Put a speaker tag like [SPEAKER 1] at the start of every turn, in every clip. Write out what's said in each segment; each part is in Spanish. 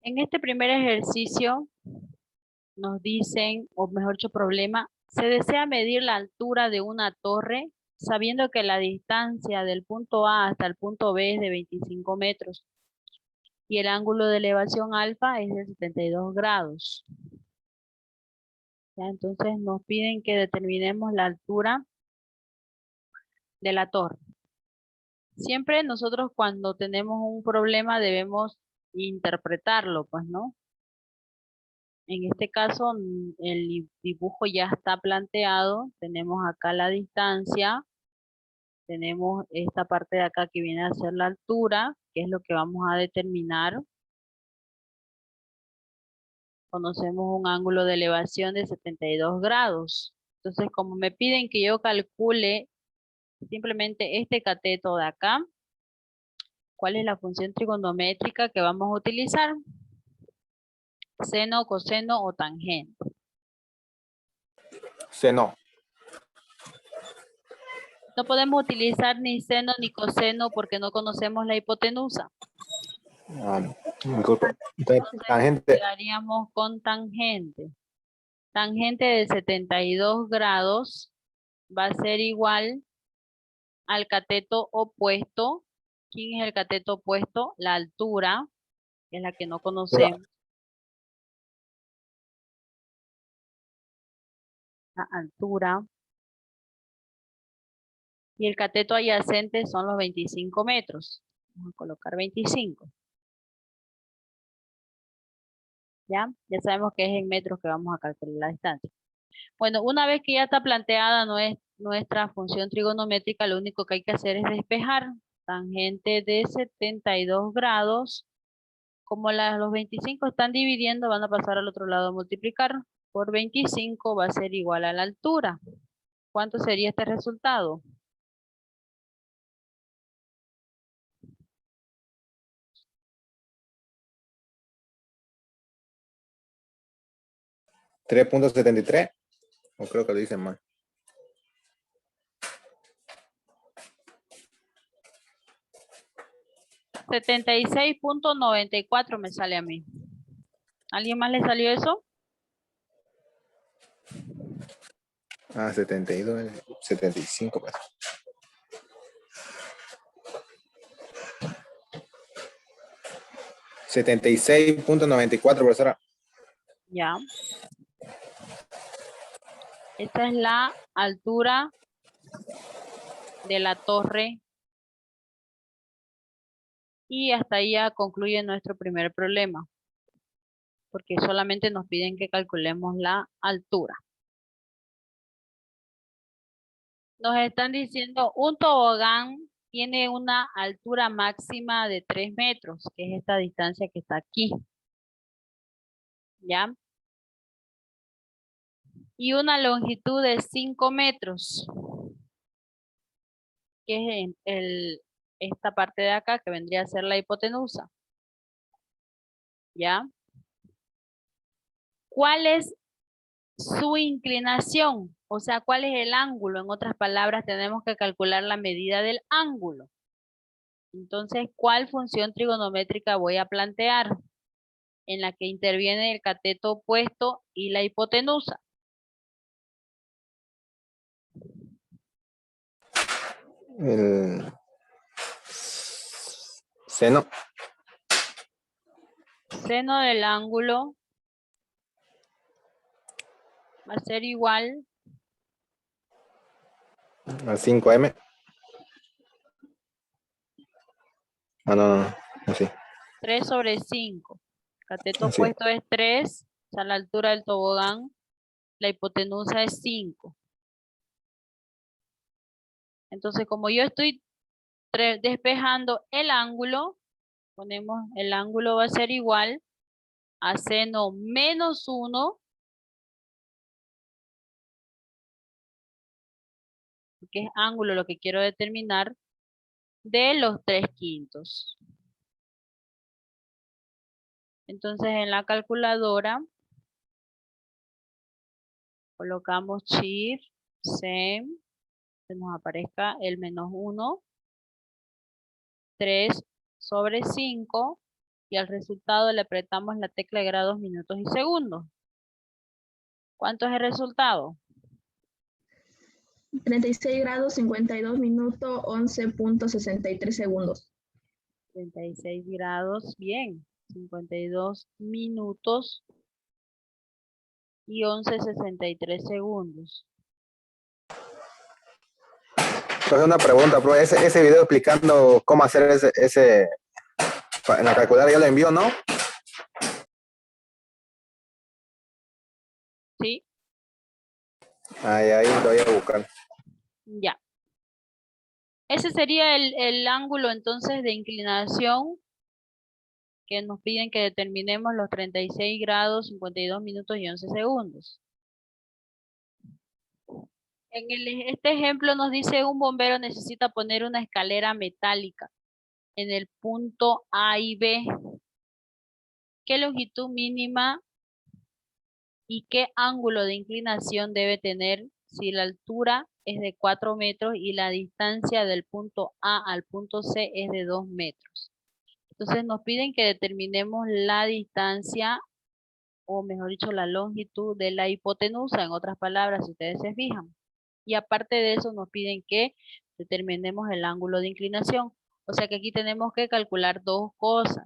[SPEAKER 1] En este primer ejercicio nos dicen, o mejor dicho, problema, se desea medir la altura de una torre sabiendo que la distancia del punto A hasta el punto B es de 25 metros y el ángulo de elevación alfa es de 72 grados. ¿Ya? Entonces nos piden que determinemos la altura de la torre. Siempre nosotros cuando tenemos un problema debemos interpretarlo, pues, ¿no? En este caso, el dibujo ya está planteado. Tenemos acá la distancia. Tenemos esta parte de acá que viene a ser la altura, que es lo que vamos a determinar. Conocemos un ángulo de elevación de 72 grados. Entonces, como me piden que yo calcule simplemente este cateto de acá, ¿cuál es la función trigonométrica que vamos a utilizar? Seno, coseno o tangente.
[SPEAKER 2] Seno.
[SPEAKER 1] No podemos utilizar ni seno ni coseno porque no conocemos la hipotenusa.
[SPEAKER 2] Disculpe. Entonces, tangente.
[SPEAKER 1] Quedaríamos con tangente. Tangente de 72 grados va a ser igual al cateto opuesto. ¿Quién es el cateto opuesto? La altura, que es la que no conocemos. La altura. Y el cateto adyacente son los 25 metros. Vamos a colocar 25. ¿Ya? Ya sabemos que es en metros que vamos a calcular la distancia. Bueno, una vez que ya está planteada nuestra función trigonométrica, lo único que hay que hacer es despejar. Tangente de 72 grados. Como los 25 están dividiendo, van a pasar al otro lado a multiplicar. Por 25 va a ser igual a la altura. ¿Cuánto sería este resultado?
[SPEAKER 2] ¿3.73? O creo que lo dicen mal.
[SPEAKER 1] 76.94 me sale a mí. ¿Alguien más le salió eso?
[SPEAKER 2] 72, 75. Pues. 76.94, profesora.
[SPEAKER 1] Ya. Esta es la altura de la torre. Y hasta ahí ya concluye nuestro primer problema. Porque solamente nos piden que calculemos la altura. Nos están diciendo un tobogán tiene una altura máxima de 3 metros, que es esta distancia que está aquí. ¿Ya? Y una longitud de 5 metros, que es esta parte de acá, que vendría a ser la hipotenusa. ¿Ya? ¿Cuál es su inclinación? O sea, ¿cuál es el ángulo? En otras palabras, tenemos que calcular la medida del ángulo. Entonces, ¿cuál función trigonométrica voy a plantear? En la que interviene el cateto opuesto y la hipotenusa.
[SPEAKER 2] El seno.
[SPEAKER 1] Seno del ángulo va a ser igual
[SPEAKER 2] A 5M. No. Así.
[SPEAKER 1] 3 sobre 5. Cateto
[SPEAKER 2] Así.
[SPEAKER 1] opuesto es 3, o sea, la altura del tobogán. La hipotenusa es 5. Entonces, como yo estoy despejando el ángulo, ponemos el ángulo va a ser igual a seno menos 1, que es ángulo lo que quiero determinar, de los 3/5. Entonces, en la calculadora colocamos shift, sem, que nos aparezca el menos 1, 3 sobre 5, y al resultado le apretamos la tecla de grados, minutos y segundos. ¿Cuánto es el resultado?
[SPEAKER 3] 36 grados, 52 minutos, 11.63 segundos.
[SPEAKER 1] 36 grados, bien. 52 minutos y 11.63 segundos.
[SPEAKER 2] Entonces una pregunta, pero ese video explicando cómo hacer ese en la calculadora ya lo envió, ¿no?
[SPEAKER 1] ¿Sí?
[SPEAKER 2] Ahí lo voy a buscar.
[SPEAKER 1] Ya. Ese sería el ángulo entonces de inclinación que nos piden que determinemos los 36 grados, 52 minutos y 11 segundos. Este ejemplo nos dice un bombero necesita poner una escalera metálica en el punto A y B. ¿Qué longitud mínima y qué ángulo de inclinación debe tener si la altura es de 4 metros y la distancia del punto A al punto C es de 2 metros? Entonces nos piden que determinemos la distancia, o mejor dicho, la longitud de la hipotenusa, en otras palabras, si ustedes se fijan. Y aparte de eso nos piden que determinemos el ángulo de inclinación. O sea que aquí tenemos que calcular dos cosas.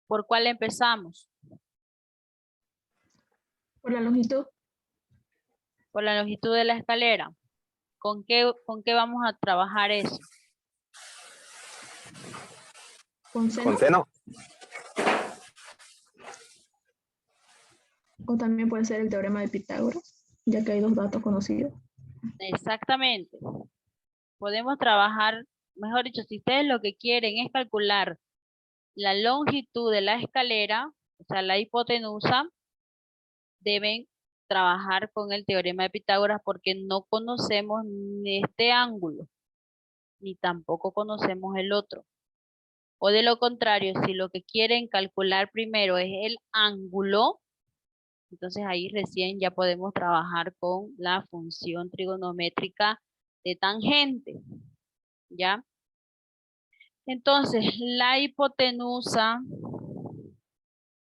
[SPEAKER 1] ¿Por cuál empezamos?
[SPEAKER 3] Por la longitud.
[SPEAKER 1] Por la longitud de la escalera. ¿Con qué vamos a trabajar eso?
[SPEAKER 3] ¿Con seno?
[SPEAKER 2] ¿Con seno?
[SPEAKER 3] O también puede ser el teorema de Pitágoras, ya que hay dos datos conocidos.
[SPEAKER 1] Exactamente. Podemos trabajar, mejor dicho, si ustedes lo que quieren es calcular la longitud de la escalera, o sea, la hipotenusa, deben trabajar con el teorema de Pitágoras porque no conocemos ni este ángulo, ni tampoco conocemos el otro. O de lo contrario, si lo que quieren calcular primero es el ángulo, entonces ahí recién ya podemos trabajar con la función trigonométrica de tangente, ¿ya? Entonces, la hipotenusa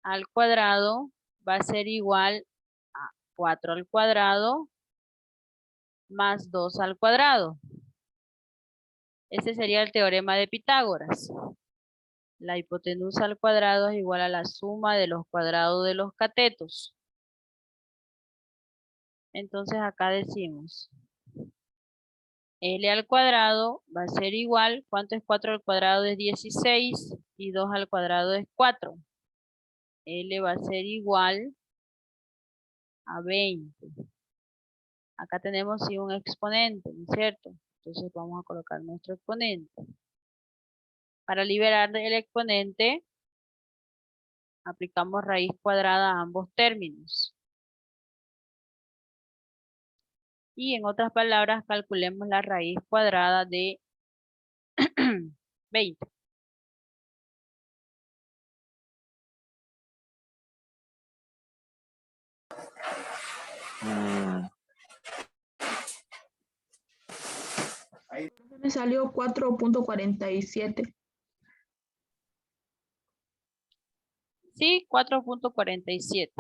[SPEAKER 1] al cuadrado va a ser igual a 4 al cuadrado más 2 al cuadrado. Ese sería el teorema de Pitágoras. La hipotenusa al cuadrado es igual a la suma de los cuadrados de los catetos. Entonces acá decimos, L al cuadrado va a ser igual, ¿cuánto es 4 al cuadrado? Es 16 y 2 al cuadrado es 4. L va a ser igual a 20. Acá tenemos sí un exponente, ¿no es cierto? Entonces vamos a colocar nuestro exponente. Para liberar del exponente, aplicamos raíz cuadrada a ambos términos. Y en otras palabras, calculemos la raíz cuadrada de 20.
[SPEAKER 3] Me salió 4.47.
[SPEAKER 1] Sí, 4.47.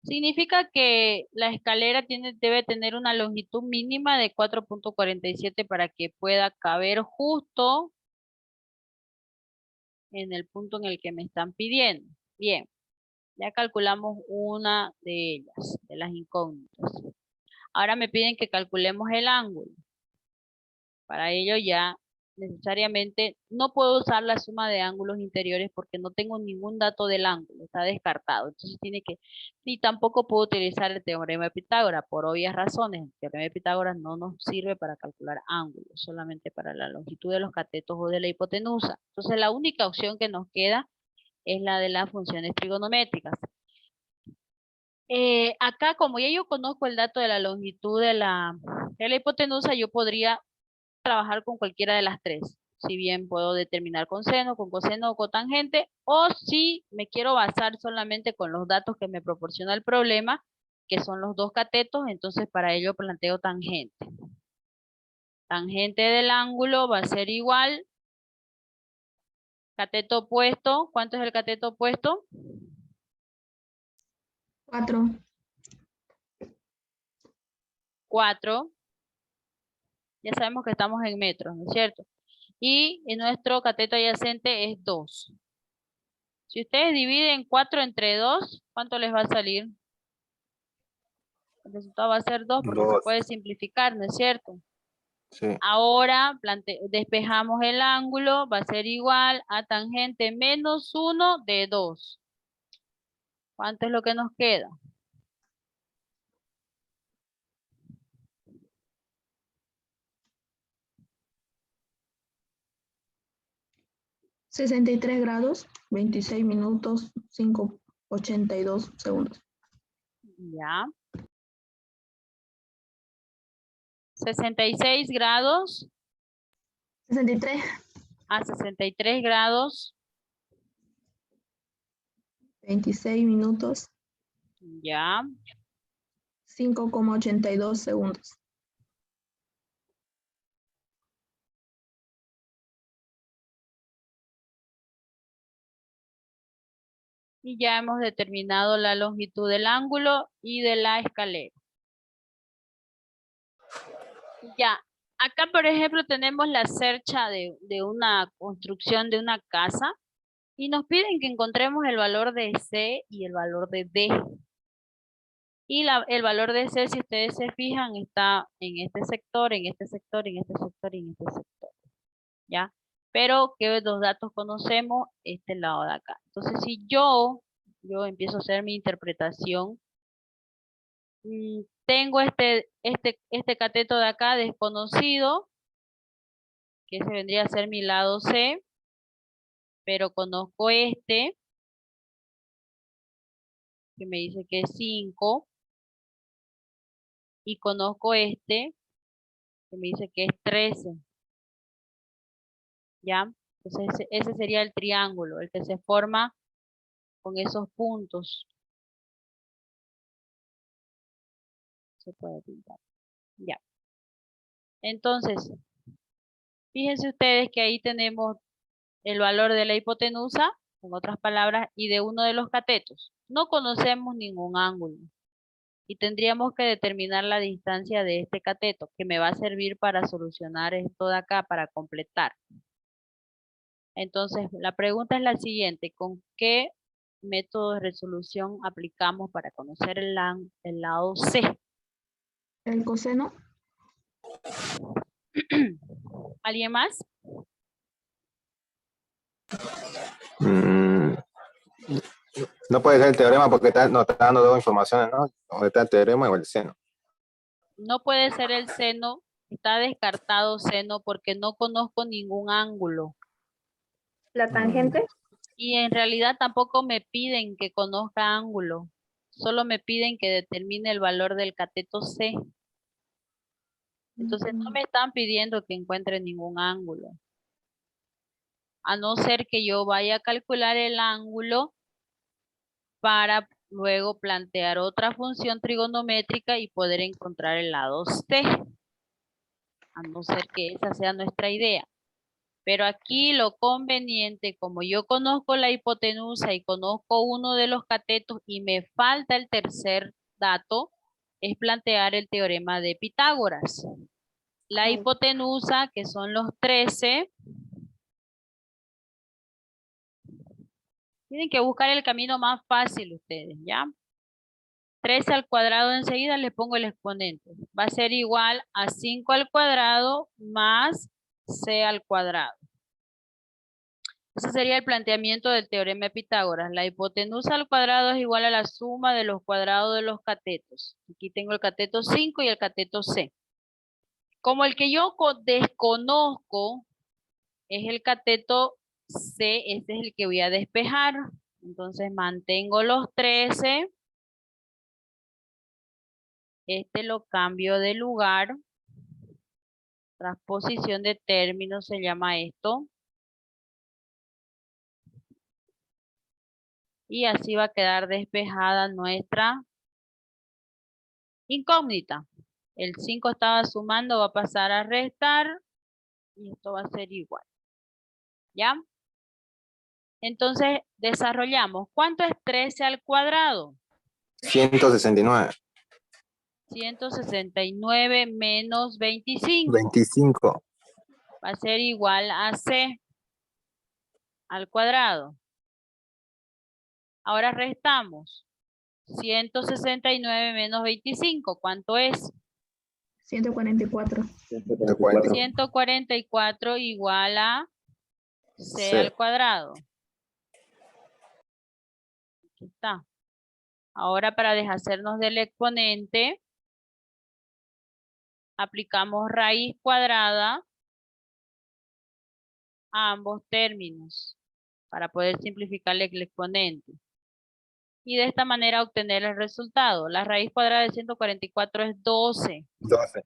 [SPEAKER 1] Significa que la escalera debe tener una longitud mínima de 4.47 para que pueda caber justo en el punto en el que me están pidiendo. Bien, ya calculamos una de ellas, de las incógnitas. Ahora me piden que calculemos el ángulo. Para ello ya necesariamente no puedo usar la suma de ángulos interiores porque no tengo ningún dato del ángulo, está descartado. Entonces ni tampoco puedo utilizar el teorema de Pitágoras por obvias razones. El teorema de Pitágoras no nos sirve para calcular ángulos, solamente para la longitud de los catetos o de la hipotenusa. Entonces la única opción que nos queda es la de las funciones trigonométricas. Acá, como ya yo conozco el dato de la longitud de la hipotenusa, yo podría trabajar con cualquiera de las tres. Si bien puedo determinar con seno, con coseno o cotangente, o si me quiero basar solamente con los datos que me proporciona el problema, que son los dos catetos, entonces para ello planteo tangente. Tangente del ángulo va a ser igual. Cateto opuesto. ¿Cuánto es el cateto opuesto?
[SPEAKER 3] 4.
[SPEAKER 1] 4. Ya sabemos que estamos en metros, ¿no es cierto? Y en nuestro cateto adyacente es 2. Si ustedes dividen 4 entre 2, ¿cuánto les va a salir? El resultado va a ser 2 porque se
[SPEAKER 2] 2.
[SPEAKER 1] puede simplificar, ¿no es cierto?
[SPEAKER 2] Sí.
[SPEAKER 1] Ahora despejamos el ángulo, va a ser igual a tangente menos 1 de 2. ¿Cuánto es lo que nos queda?
[SPEAKER 3] 63 grados, 26 minutos, 5:82 segundos.
[SPEAKER 1] Ya. 66 grados
[SPEAKER 3] 63,
[SPEAKER 1] a 63 grados.
[SPEAKER 3] 26 minutos,
[SPEAKER 1] Ya.
[SPEAKER 3] 5:82 segundos.
[SPEAKER 1] Y ya hemos determinado la longitud del ángulo y de la escalera. Ya, acá por ejemplo tenemos la cercha de una construcción de una casa y nos piden que encontremos el valor de C y el valor de D. Y el valor de C, si ustedes se fijan, está en este sector, en este sector, en este sector y en este sector. ¿Ya? Pero ¿qué dos datos conocemos? Este lado de acá. Entonces si yo empiezo a hacer mi interpretación, tengo este cateto de acá desconocido, que ese vendría a ser mi lado C, pero conozco este, que me dice que es 5, y conozco este, que me dice que es 13. ¿Ya? Entonces ese sería el triángulo, el que se forma con esos puntos. Se puede pintar. Ya. Entonces, fíjense ustedes que ahí tenemos el valor de la hipotenusa, en otras palabras, y de uno de los catetos. No conocemos ningún ángulo. Y tendríamos que determinar la distancia de este cateto, que me va a servir para solucionar esto de acá, para completar. Entonces, la pregunta es la siguiente: ¿con qué método de resolución aplicamos para conocer el lado C?
[SPEAKER 3] El coseno,
[SPEAKER 1] ¿Alguien más?
[SPEAKER 2] Mm, no puede ser el teorema porque nos está dando dos informaciones, ¿no? Donde está el teorema o el seno.
[SPEAKER 1] No puede ser el seno, está descartado seno porque no conozco ningún ángulo.
[SPEAKER 3] la tangente,
[SPEAKER 1] Y en realidad tampoco me piden que conozca ángulo, solo me piden que determine el valor del cateto C. Entonces no me están pidiendo que encuentre ningún ángulo. A no ser que yo vaya a calcular el ángulo para luego plantear otra función trigonométrica y poder encontrar el lado C. A no ser que esa sea nuestra idea. Pero aquí lo conveniente, como yo conozco la hipotenusa y conozco uno de los catetos y me falta el tercer dato, es plantear el teorema de Pitágoras. La hipotenusa, que son los 13, tienen que buscar el camino más fácil ustedes, ¿ya? 13 al cuadrado enseguida les pongo el exponente. Va a ser igual a 5 al cuadrado más C al cuadrado. Ese sería el planteamiento del teorema de Pitágoras. La hipotenusa al cuadrado es igual a la suma de los cuadrados de los catetos. Aquí tengo el cateto 5 y el cateto C. Como el que yo desconozco es el cateto C, este es el que voy a despejar. Entonces mantengo los 13. Este lo cambio de lugar. Transposición de términos se llama esto. Y así va a quedar despejada nuestra incógnita. El 5 estaba sumando, va a pasar a restar y esto va a ser igual. ¿Ya? Entonces, desarrollamos. ¿Cuánto es 13 al cuadrado?
[SPEAKER 2] 169.
[SPEAKER 1] 169 menos 25.
[SPEAKER 2] 25.
[SPEAKER 1] Va a ser igual a C al cuadrado. Ahora restamos. 169 menos 25. ¿Cuánto es?
[SPEAKER 3] 144.
[SPEAKER 1] 144 igual a C al cuadrado. Aquí está. Ahora para deshacernos del exponente, aplicamos raíz cuadrada a ambos términos para poder simplificar el exponente. Y de esta manera obtener el resultado. La raíz cuadrada de 144 es 12.
[SPEAKER 2] 12.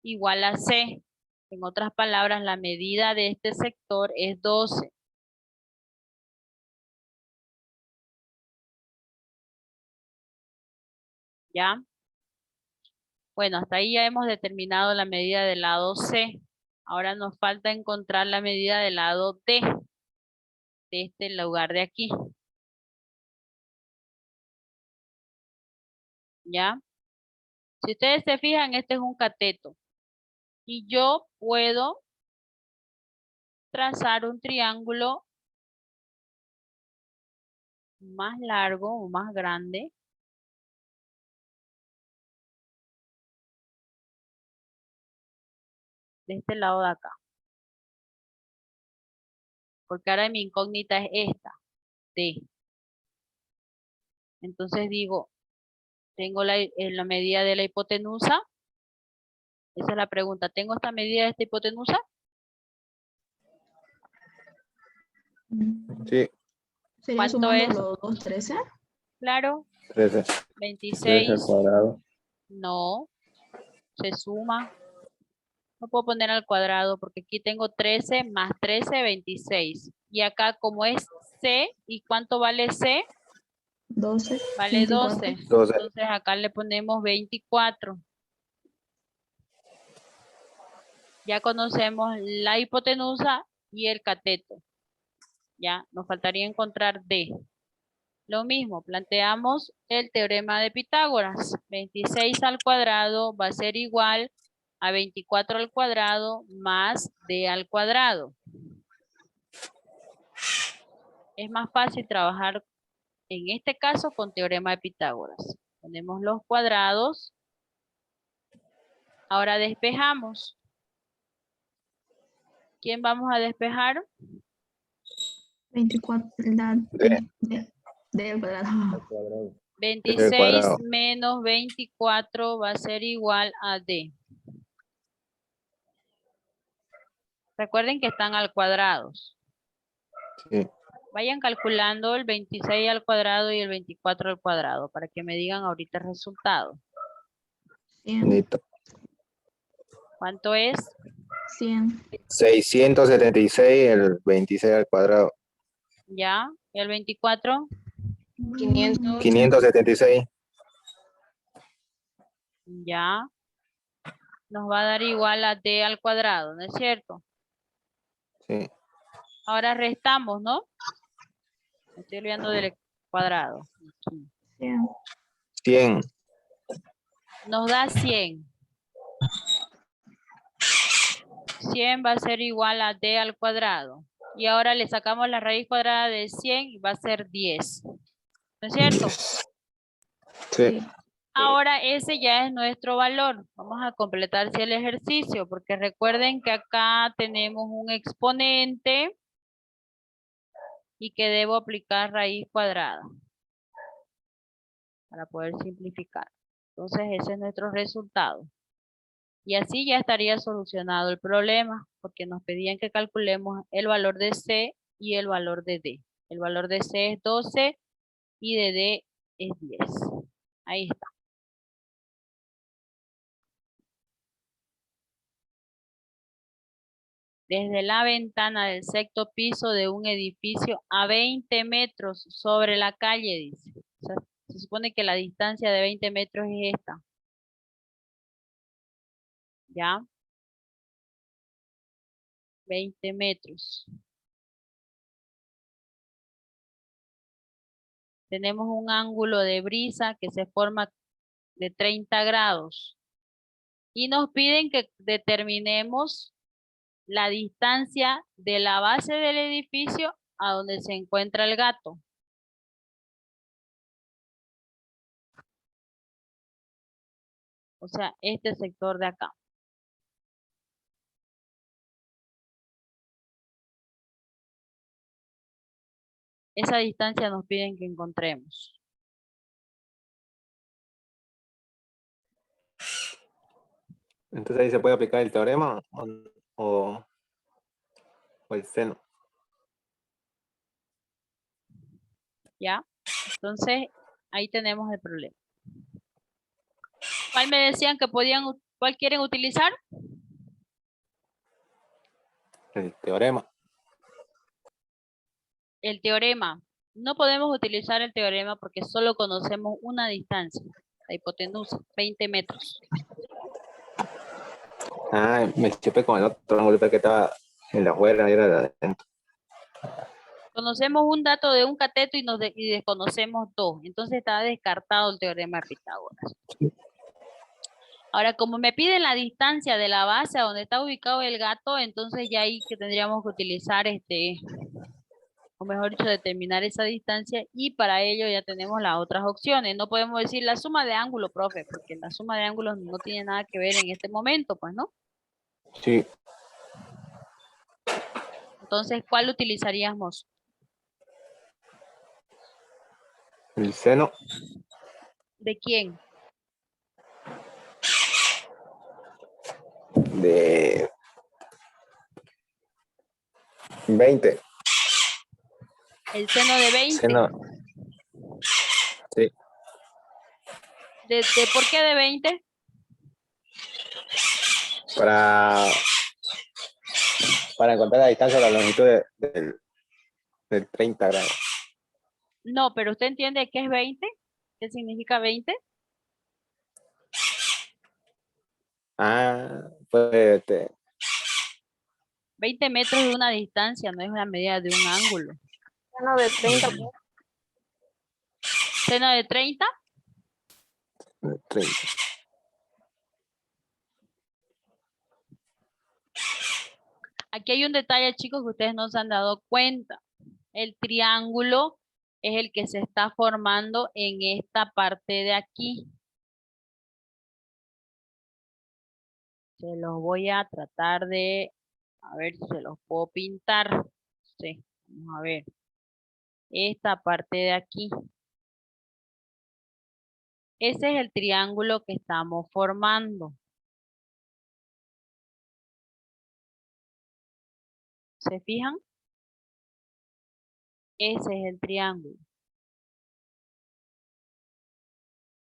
[SPEAKER 1] Igual a C. En otras palabras, la medida de este sector es 12. ¿Ya? Bueno, hasta ahí ya hemos determinado la medida del lado C. Ahora nos falta encontrar la medida del lado D, de este lugar de aquí. ¿Ya? Si ustedes se fijan, este es un cateto. Y yo puedo trazar un triángulo más largo o más grande. De este lado de acá. Porque ahora mi incógnita es esta, D. Entonces digo, tengo la medida de la hipotenusa. Esa es la pregunta. ¿Tengo esta medida de esta hipotenusa?
[SPEAKER 2] Sí.
[SPEAKER 3] ¿Sería
[SPEAKER 1] ¿Cuánto
[SPEAKER 3] sumando
[SPEAKER 1] es?
[SPEAKER 3] los 2, 13?
[SPEAKER 1] Claro.
[SPEAKER 2] 13.
[SPEAKER 1] 26.
[SPEAKER 2] al cuadrado.
[SPEAKER 1] No. Se suma. No puedo poner al cuadrado porque aquí tengo 13 más 13, 26. Y acá como es C, ¿y cuánto vale C?
[SPEAKER 3] 12.
[SPEAKER 1] Vale 12.
[SPEAKER 2] 12.
[SPEAKER 1] Entonces acá le ponemos 24. Ya conocemos la hipotenusa y el cateto. Ya, nos faltaría encontrar D. Lo mismo, planteamos el teorema de Pitágoras. 26 al cuadrado va a ser igual a 24 al cuadrado más D al cuadrado. Es más fácil trabajar en este caso con teorema de Pitágoras. Ponemos los cuadrados. Ahora despejamos. ¿Quién vamos a despejar?
[SPEAKER 3] 24. De cuadrado.
[SPEAKER 1] 26 menos 24 va a ser igual a D. Recuerden que están al cuadrado.
[SPEAKER 2] Sí.
[SPEAKER 1] Vayan calculando el 26 al cuadrado y el 24 al cuadrado para que me digan ahorita el resultado.
[SPEAKER 3] 100.
[SPEAKER 2] Listo.
[SPEAKER 1] ¿Cuánto es?
[SPEAKER 3] 100.
[SPEAKER 2] 676 el 26 al cuadrado.
[SPEAKER 1] ¿Ya? ¿Y el 24?
[SPEAKER 2] 576.
[SPEAKER 1] Ya. Nos va a dar igual a D al cuadrado, ¿no es cierto?
[SPEAKER 2] Sí.
[SPEAKER 1] Ahora restamos, ¿no? Me estoy olvidando del cuadrado.
[SPEAKER 3] 100.
[SPEAKER 2] 100.
[SPEAKER 1] Nos da 100. 100 va a ser igual a D al cuadrado. Y ahora le sacamos la raíz cuadrada de 100 y va a ser 10. ¿No es cierto?
[SPEAKER 2] Sí.
[SPEAKER 1] Ahora ese ya es nuestro valor. Vamos a completar el ejercicio porque recuerden que acá tenemos un exponente y que debo aplicar raíz cuadrada para poder simplificar. Entonces ese es nuestro resultado. Y así ya estaría solucionado el problema porque nos pedían que calculemos el valor de C y el valor de D. El valor de C es 12 y de D es 10. Ahí está. Desde la ventana del sexto piso de un edificio a 20 metros sobre la calle, dice. O sea, se supone que la distancia de 20 metros es esta. ¿Ya? 20 metros. Tenemos un ángulo de brisa que se forma de 30 grados. Y nos piden que determinemos la distancia de la base del edificio a donde se encuentra el gato. O sea, este sector de acá. Esa distancia nos piden que encontremos.
[SPEAKER 2] Entonces ahí se puede aplicar el teorema o el seno.
[SPEAKER 1] ¿Ya? Entonces, ahí tenemos el problema. ¿Cuál me decían que podían, cuál quieren utilizar?
[SPEAKER 2] El teorema.
[SPEAKER 1] El teorema. No podemos utilizar el teorema porque solo conocemos una distancia, la hipotenusa, 20 metros.
[SPEAKER 2] Ah, me chupé con el otro ángulo que estaba en la afuera y era de adentro.
[SPEAKER 1] Conocemos un dato de un cateto y desconocemos dos. Entonces está descartado el teorema de Pitágoras. Ahora, como me piden la distancia de la base a donde está ubicado el gato, entonces ya ahí que tendríamos que utilizar o mejor dicho, determinar esa distancia, y para ello ya tenemos las otras opciones. No podemos decir la suma de ángulos, profe, porque la suma de ángulos no tiene nada que ver en este momento, pues, ¿no?
[SPEAKER 2] Sí,
[SPEAKER 1] Entonces, ¿cuál utilizaríamos?
[SPEAKER 2] el seno
[SPEAKER 1] ¿De quién?
[SPEAKER 2] de 20.
[SPEAKER 1] El seno de 20.
[SPEAKER 2] Seno, sí,
[SPEAKER 1] ¿De por qué de 20?
[SPEAKER 2] para encontrar la distancia de la longitud del 30 grados.
[SPEAKER 1] No, pero ¿usted entiende qué es 20? ¿Qué significa 20?
[SPEAKER 2] Ah, pues
[SPEAKER 1] 20 metros de una distancia, no es una medida de un ángulo.
[SPEAKER 3] Seno de 30.
[SPEAKER 1] ¿Seno de 30?
[SPEAKER 2] 30.
[SPEAKER 1] Aquí hay un detalle, chicos, que ustedes no se han dado cuenta. El triángulo es el que se está formando en esta parte de aquí. Se los voy a tratar de, a ver si se los puedo pintar. Sí, vamos a ver. Esta parte de aquí. Ese es el triángulo que estamos formando. ¿Se fijan? Ese es el triángulo.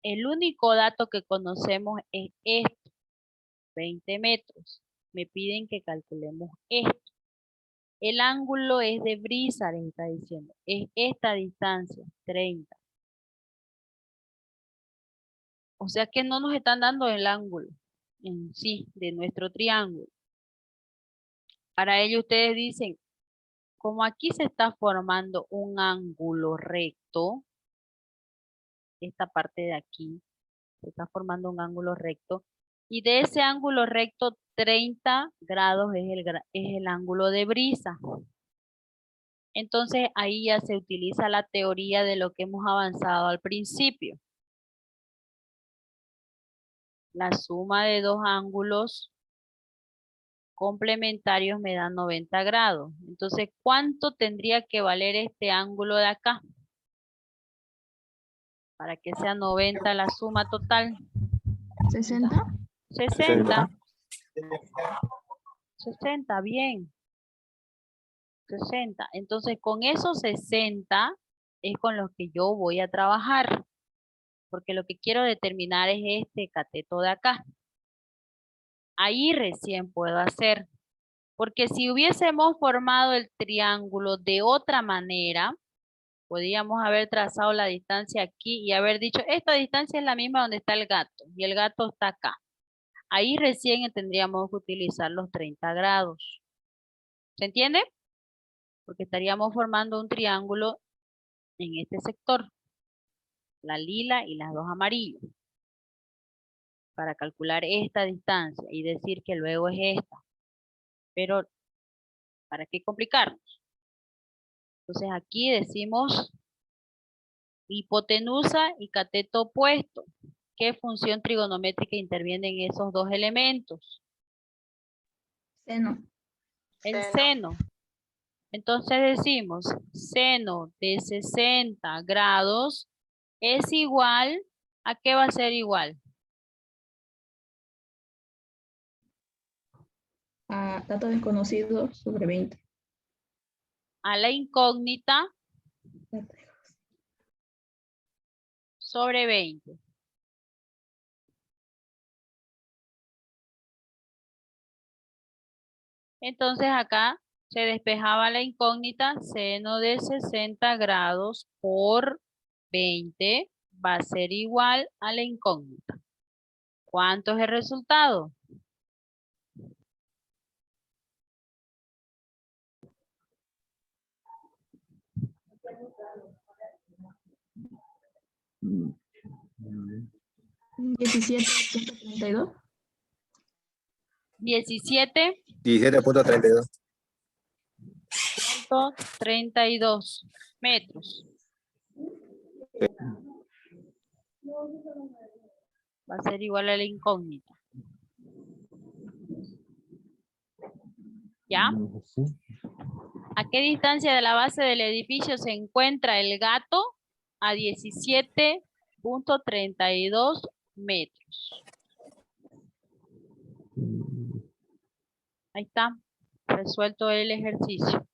[SPEAKER 1] El único dato que conocemos es esto, 20 metros. Me piden que calculemos esto. El ángulo es de brisa, les está diciendo. Es esta distancia, 30. O sea que no nos están dando el ángulo en sí de nuestro triángulo. Para ello ustedes dicen, como aquí se está formando un ángulo recto, esta parte de aquí, se está formando un ángulo recto, y de ese ángulo recto 30 grados es el ángulo de brisa. Entonces ahí ya se utiliza la teoría de lo que hemos avanzado al principio. La suma de dos ángulos complementarios me da 90 grados. Entonces, ¿cuánto tendría que valer este ángulo de acá? Para que sea 90 la suma total.
[SPEAKER 3] 60.
[SPEAKER 1] 60. 60, bien. 60. Entonces, con esos 60 es con los que yo voy a trabajar. Porque lo que quiero determinar es este cateto de acá. Ahí recién puedo hacer. Porque si hubiésemos formado el triángulo de otra manera, Podríamos haber trazado la distancia aquí y haber dicho, esta distancia es la misma donde está el gato y el gato está acá. Ahí recién tendríamos que utilizar los 30 grados. ¿Se entiende? Porque estaríamos formando un triángulo en este sector. La lila y las dos amarillas. Para calcular esta distancia y decir que luego es esta. Pero, ¿para qué complicarnos? Entonces aquí decimos hipotenusa y cateto opuesto. ¿Qué función trigonométrica interviene en esos dos elementos?
[SPEAKER 3] Seno.
[SPEAKER 1] El seno. Entonces decimos, seno de 60 grados es igual, ¿a qué va a ser igual?
[SPEAKER 3] A dato desconocido sobre 20.
[SPEAKER 1] A la incógnita sobre 20. Entonces acá se despejaba la incógnita, seno de 60 grados por 20 va a ser igual a la incógnita. ¿Cuánto es el resultado?
[SPEAKER 3] Mm. 17.32.
[SPEAKER 2] 17.32.
[SPEAKER 1] 17.32 metros. Va a ser igual a la incógnita. ¿Ya? ¿A qué distancia de la base del edificio se encuentra el gato? A 17.32 metros. Ahí está. Resuelto el ejercicio.